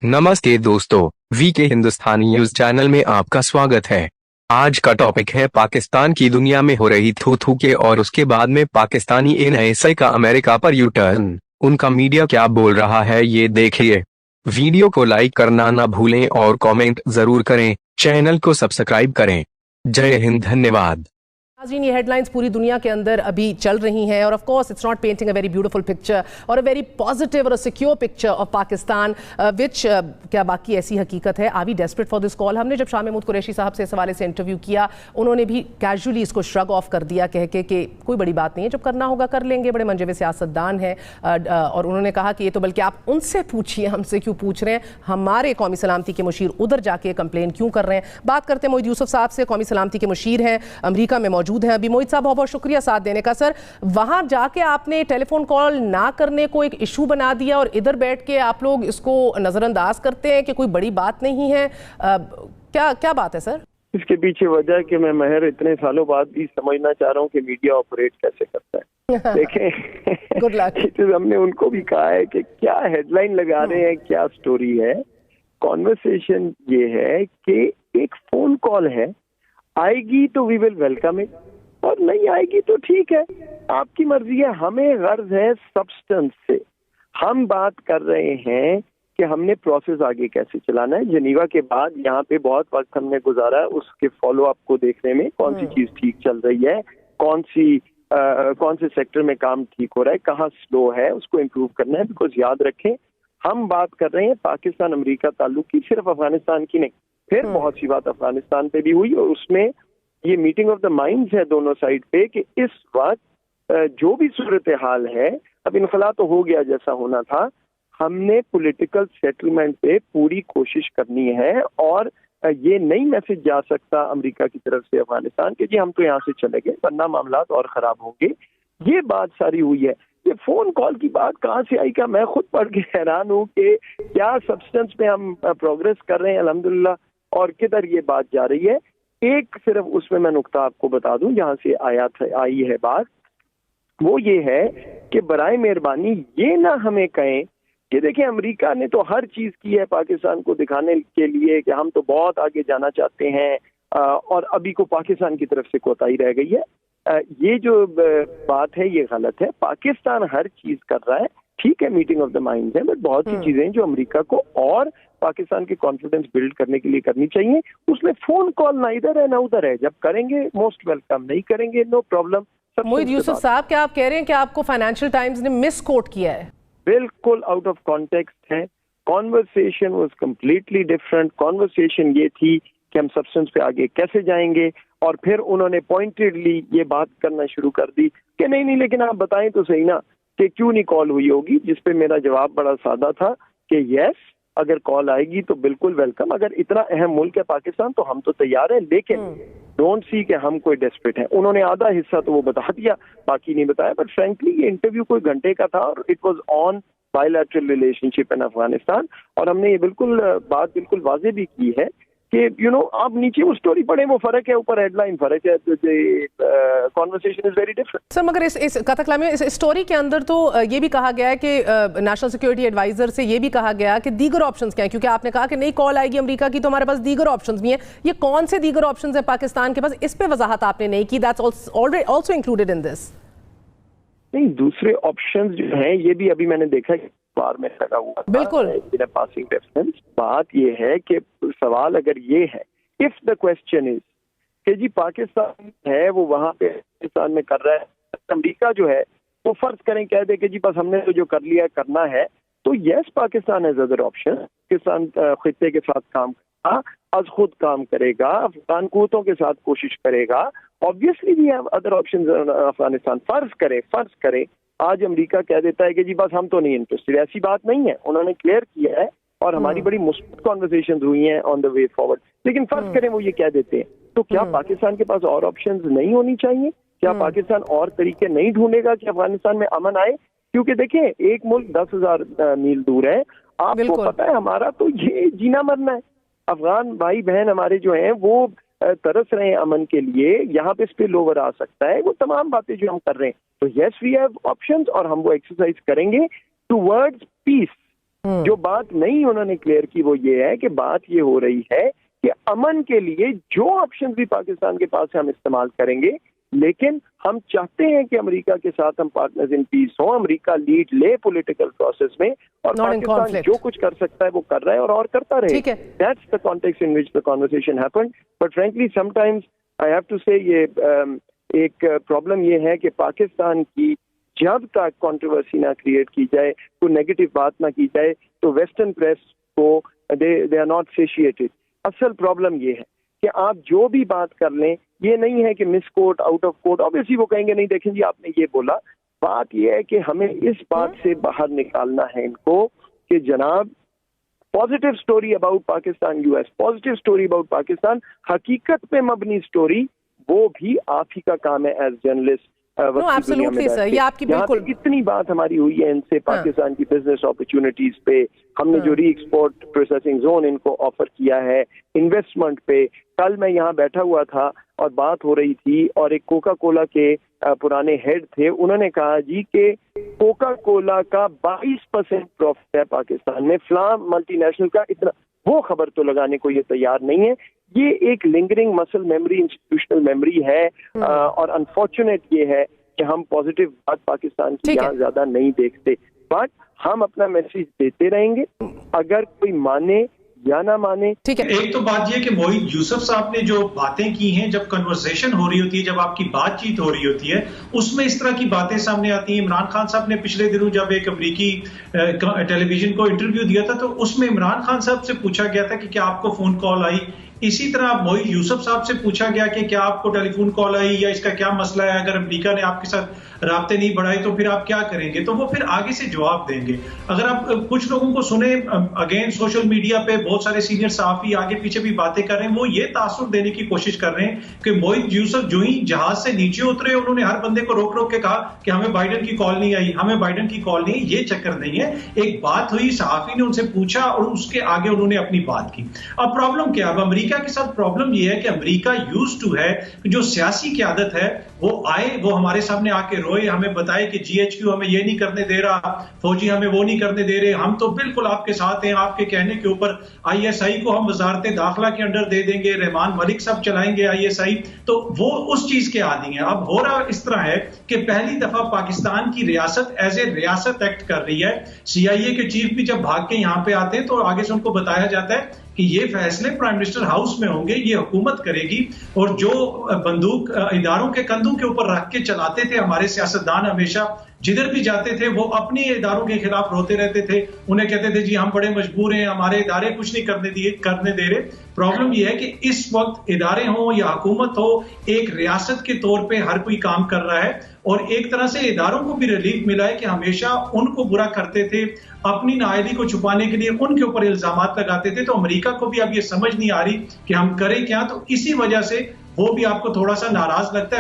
नमस्ते दोस्तों, वी के हिंदुस्तानी न्यूज चैनल में आपका स्वागत है। आज का टॉपिक है पाकिस्तान की दुनिया में हो रही थू के और उसके बाद में पाकिस्तानी एनआईए का अमेरिका पर यू टर्न। उनका मीडिया क्या बोल रहा है ये देखिए। वीडियो को लाइक करना ना भूलें और कमेंट जरूर करें, चैनल को सब्सक्राइब करें। जय हिंद, धन्यवाद। नाज़रीन, ये हेडलाइंस पूरी दुनिया के अंदर अभी चल रही हैं और of course it's not painting a very beautiful picture और अ वेरी पॉजिटिव और a secure picture of Pakistan which क्या बाकी ऐसी हकीकत है। Are we desperate for this call? हमने जब शाह महमूद कुरैशी साहब से इस हवाले से इंटरव्यू किया, उन्होंने भी कैजुअली इसको श्रग ऑफ कर दिया कह के कि कोई बड़ी बात नहीं है, जब करना होगा कर लेंगे, बड़े मंजे हुए सियासतदान हैं। और उन्होंने कहा कि ये तो बल्कि आप उनसे पूछिए, हमसे क्यों पूछ रहे हैं, हमारे कौमी सलामती के मुशीर उधर जाके कंप्लेन क्यों कर रहे हैं। बात करते हैं मोहित यूसुफ साहब से, कौमी सलामती के मुशीर हैं, अमरीका में मौजूद हैं अभी। मोहित साहब, बहुत बहुत शुक्रिया साथ देने का। सर, वहां जाके आपने टेलीफोन कॉल ना करने को एक इशू बना दिया और इधर बैठ के आप लोग इसको नजरअंदाज करते हैं कि कोई बड़ी बात नहीं है। क्या बात है सर? इसके पीछे वजह कि मैं महर इतने सालों बाद भी समझना चाह रहा हूँ कि मीडिया ऑपरेट कैसे करता है। देखें, गुड लक। हमने उनको भी कहा है कि क्या हेडलाइन लगा रहे हैं, क्या स्टोरी है। कॉन्वर्सेशन ये है कि एक फोन कॉल है, आएगी तो वी विल वेलकम इट और नहीं आएगी तो ठीक है, आपकी मर्जी है। हमें गर्ज है सब्सटेंस से। हम बात कर रहे हैं कि हमने प्रोसेस आगे कैसे चलाना है। जनीवा के बाद यहाँ पे बहुत वक्त हमने गुजारा है उसके फॉलो अप को देखने में, कौन सी चीज ठीक चल रही है, कौन से सेक्टर में काम ठीक हो रहा है, कहाँ स्लो है, उसको इम्प्रूव करना है। बिकॉज याद रखें, हम बात कर रहे हैं पाकिस्तान अमेरिका ताल्लुक की, सिर्फ अफगानिस्तान की नहीं। फिर बहुत सी बात अफगानिस्तान पे भी हुई और उसमें ये मीटिंग ऑफ द माइंड्स है दोनों साइड पे कि इस वक्त जो भी सूरत हाल है, अब इनखला तो हो गया जैसा होना था, हमने पॉलिटिकल सेटलमेंट पे पूरी कोशिश करनी है। और ये नई मैसेज जा सकता अमेरिका की तरफ से अफगानिस्तान के जी हम तो यहाँ से चले गए वरना मामला और खराब होंगे। ये बात सारी हुई है। ये फोन कॉल की बात कहाँ से आई का मैं खुद पढ़ के हैरान हूँ कि क्या सब्सटेंस पे हम प्रोग्रेस कर रहे हैं अल्हम्दुलिल्लाह और किधर ये बात जा रही है। एक सिर्फ उसमें मैं नुक्ता आपको बता दूं जहां से आई है बात, वो ये है कि बराए मेहरबानी ये ना हमें कहें कि देखिए अमेरिका ने तो हर चीज की है पाकिस्तान को दिखाने के लिए कि हम तो बहुत आगे जाना चाहते हैं और अभी को पाकिस्तान की तरफ से कोताही रह गई है। ये जो बात है ये गलत है। पाकिस्तान हर चीज कर रहा है, ठीक है, मीटिंग ऑफ द माइंड्स है, बट बहुत सी चीजें जो अमेरिका को और पाकिस्तान की कॉन्फिडेंस बिल्ड करने के लिए करनी चाहिए। उसमें फोन कॉल ना इधर है ना उधर है, जब करेंगे मोस्ट वेलकम, नहीं करेंगे नो प्रॉब्लम। मोहित यूसुफ साहब, क्या आप कह रहे हैं कि आपको फाइनेंशियल टाइम्स ने मिस कोट किया है? बिल्कुल आउट ऑफ कॉन्टेक्स्ट है। Conversation was completely different. Conversation ये थी कि हम सब्सटेंस पे आगे कैसे जाएंगे और फिर उन्होंने पॉइंटेडली ये बात करना शुरू कर दी कि नहीं लेकिन आप बताएं तो सही ना कि क्यों नहीं कॉल हुई होगी। जिसपे मेरा जवाब बड़ा सादा था कि यस, अगर कॉल आएगी तो बिल्कुल वेलकम। अगर इतना अहम मुल्क है पाकिस्तान तो हम तो तैयार हैं, लेकिन डोंट सी कि हम कोई डेस्परेट हैं। उन्होंने आधा हिस्सा तो वो बता दिया, बाकी नहीं बताया। बट फ्रेंकली ये इंटरव्यू कोई घंटे का था और it was on bilateral relationship in Afghanistan और हमने ये बात बिल्कुल वाजे भी की है कि आप नीचे वो स्टोरी पढ़ें, वो फर्क है, ऊपर हेडलाइन फर्क है, conversation is very different. Sir, मगर इस कथकला में इस स्टोरी के अंदर तो ये भी कहा गया है कि नेशनल सिक्योरिटी एडवाइजर से ये भी कहा गया कि दीगर ऑप्शंस क्या हैं, क्योंकि आपने कहा कि नहीं कॉल आएगी अमेरिका की तो हमारे पास दीगर ऑप्शंस भी हैं। ये कौन से दीगर ऑप्शंस हैं पाकिस्तान के पास, इस पे वजाहत आपने नहीं की। That's also included in this. नहीं, दूसरे ऑप्शंस जो हैं ये भी अभी मैंने देखा बार में लगा हुआ था। बिल्कुल पासिंग रेफरेंस। बात ये है कि सवाल अगर ये है, इफ द क्वेश्चन इज कि जी पाकिस्तान है वो वहां पे पाकिस्तान में कर रहा है, अमेरिका जो है वो फर्ज करें कह दे कि जी बस हमने तो जो कर लिया करना है, तो yes Pakistan has other option. Pakistan खित्ते के साथ काम करेगा, आज खुद काम करेगा, अफगान कुव्वतों के साथ कोशिश करेगा। Obviously we have other options. Afghanistan फर्ज करे आज अमेरिका कह देता है कि जी बस हम तो नहीं इंटरेस्टेड, ऐसी बात नहीं है, उन्होंने क्लियर किया है और हमारी बड़ी मुस्बत कॉन्वर्सेशंस हुई हैं ऑन द वे फॉरवर्ड। लेकिन फर्ज करें वो ये कह देते हैं, तो क्या पाकिस्तान के पास और ऑप्शंस नहीं होनी चाहिए? क्या पाकिस्तान और तरीके नहीं ढूंढेगा कि अफगानिस्तान में अमन आए? क्योंकि देखें, एक मुल्क 10,000 मील दूर है। आपको पता है हमारा तो ये जीना मरना है। अफगान भाई बहन हमारे जो हैं वो तरस रहे हैं अमन के लिए, यहाँ पे स्पिल ओवर आ सकता है, वो तमाम बातें जो हम कर रहे हैं। तो यस वी हैव ऑप्शंस और हम वो एक्सरसाइज करेंगे टुवर्ड्स पीस। جو بات نہیں انہوں نے کلیئر کی وہ یہ ہے کہ بات یہ ہو رہی ہے کہ امن کے لیے جو آپشن بھی پاکستان کے پاس ہے ہم استعمال کریں گے، لیکن ہم چاہتے ہیں کہ امریکہ کے ساتھ ہم پارٹنرز ان پیس ہوں، امریکہ لیڈ لے پولیٹیکل پروسیس میں، اور پاکستان جو کچھ کر سکتا ہے وہ کر رہا ہے اور کرتا رہے. That's the context in which the conversation happened. But frankly sometimes I have to say یہ ایک پرابلم یہ ہے کہ پاکستان کی جب تک کنٹروورسی نہ کریٹ کی جائے، کوئی نیگیٹو بات نہ کی جائے، تو ویسٹرن پریس کو they are not satiated. اصل پرابلم یہ ہے کہ آپ جو بھی بات کر لیں، یہ نہیں ہے کہ مس کوٹ آؤٹ آف کوٹ، obviously وہ کہیں گے نہیں دیکھیں جی آپ نے یہ بولا. بات یہ ہے کہ ہمیں اس بات سے باہر نکالنا ہے ان کو کہ جناب positive story about Pakistan U S, positive story about Pakistan, حقیقت پہ مبنی سٹوری، وہ بھی آپ ہی کا کام ہے ایز جرنلسٹ. اتنی بات ہماری ہوئی ہے ان سے پاکستان کی بزنس اپرچونٹیز پہ، ہم نے جو ری ایکسپورٹ پروسیسنگ زون ان کو آفر کیا ہے، انویسٹمنٹ پہ. کل میں یہاں بیٹھا ہوا تھا اور بات ہو رہی تھی، اور ایک کوکا کولا کے پرانے ہیڈ تھے، انہوں نے کہا جی کہ کوکا کولا کا 22% پروفٹ ہے پاکستان میں، فلاں ملٹی نیشنل کا اتنا. وہ خبر تو لگانے کو یہ تیار نہیں ہے. یہ ایک لنگرنگ مسل میموری، انسٹیٹیوشنل میموری ہے، اور انفارچونیٹ یہ ہے کہ ہم پازیٹیو بات پاکستان کی یہاں زیادہ نہیں دیکھتے. بٹ ہم اپنا میسیج دیتے رہیں گے، اگر کوئی مانے یا نہ مانے. ایک تو بات یہ کہ موحد یوسف صاحب نے جو باتیں کی ہیں، جب کنورسیشن ہو رہی ہوتی ہے، جب آپ کی بات چیت ہو رہی ہوتی ہے، اس میں اس طرح کی باتیں سامنے آتی ہیں. عمران خان صاحب نے پچھلے دنوں جب ایک امریکی ٹیلی ویژن کو انٹرویو دیا تھا تو اس میں عمران خان صاحب سے پوچھا گیا تھا کہ کیا آپ کو فون کال آئی. اسی طرح موحد یوسف صاحب سے پوچھا گیا کہ کیا آپ کو ٹیلی فون کال آئی یا اس کا کیا مسئلہ ہے، اگر امریکہ نے آپ کے ساتھ رابطے نہیں بڑھائے تو پھر آپ کیا کریں گے. تو وہ پھر آگے سے جواب دیں گے. اگر آپ کچھ لوگوں کو سنیں، اگین سوشل میڈیا پہ بہت سارے سینئر صحافی آگے پیچھے بھی باتیں کر رہے ہیں، وہ یہ تاثر دینے کی کوشش کر رہے ہیں کہ موحد یوسف جو ہی جہاز سے نیچے اترے انہوں نے ہر بندے کو روک روک کے کہا کہ ہمیں بائیڈن کی کال نہیں آئی، ہمیں بائیڈن کی کال نہیں. یہ چکر نہیں ہے. ایک بات ہوئی، صحافی نے ان سے پوچھا اور اس کے آگے انہوں نے اپنی بات کی. اب پرابلم کیا؟ اب امریکہ کے ساتھ پرابلم یہ ہے کہ امریکہ یوز ٹو ہے، جو سیاسی قیادت ہے وہ آئے، وہ ہمارے سامنے آ کے روئے، ہمیں بتائے کہ جی ایچ کیو ہمیں یہ نہیں کرنے دے رہا، فوجی ہمیں وہ نہیں کرنے دے رہے، ہم تو بالکل آپ کے ساتھ ہیں، آپ کے کہنے کے اوپر آئی ایس آئی کو ہم وزارت داخلہ کے انڈر دے دیں گے، رحمان ملک صاحب چلائیں گے آئی ایس آئی. تو وہ اس چیز کے عادی ہیں. اب ہو رہا اس طرح ہے کہ پہلی دفعہ پاکستان کی ریاست ایز اے ریاست ایکٹ کر رہی ہے. سی آئی اے کے چیف بھی جب بھاگ کے یہاں پہ آتے ہیں تو آگے سے ان کو بتایا جاتا ہے کہ یہ فیصلے پرائم منسٹر ہاؤس میں ہوں گے، یہ حکومت کرے گی. اور جو بندوق اداروں کے کندھوں کے اوپر رکھ کے چلاتے تھے ہمارے سیاستدان، ہمیشہ جدھر بھی جاتے تھے وہ اپنی اداروں کے خلاف روتے رہتے تھے. انہیں کہتے تھے جی ہم بڑے مجبور ہیں، ہمارے ادارے کچھ نہیں کرنے دے رہے. پرابلم یہ ہے کہ اس وقت ادارے ہوں یا حکومت ہو، ایک ریاست کے طور پہ ہر کوئی کام کر رہا ہے، اور ایک طرح سے اداروں کو بھی ریلیف ملا ہے کہ ہمیشہ ان کو برا کرتے تھے، اپنی نااہلی کو چھپانے کے لیے ان کے اوپر الزامات لگاتے تھے. تو امریکہ کو بھی اب یہ سمجھ نہیں آ رہی کہ ہم کریں کیا. تو اسی وجہ سے وہ بھی آپ کو تھوڑا سا ناراض لگتا ہے.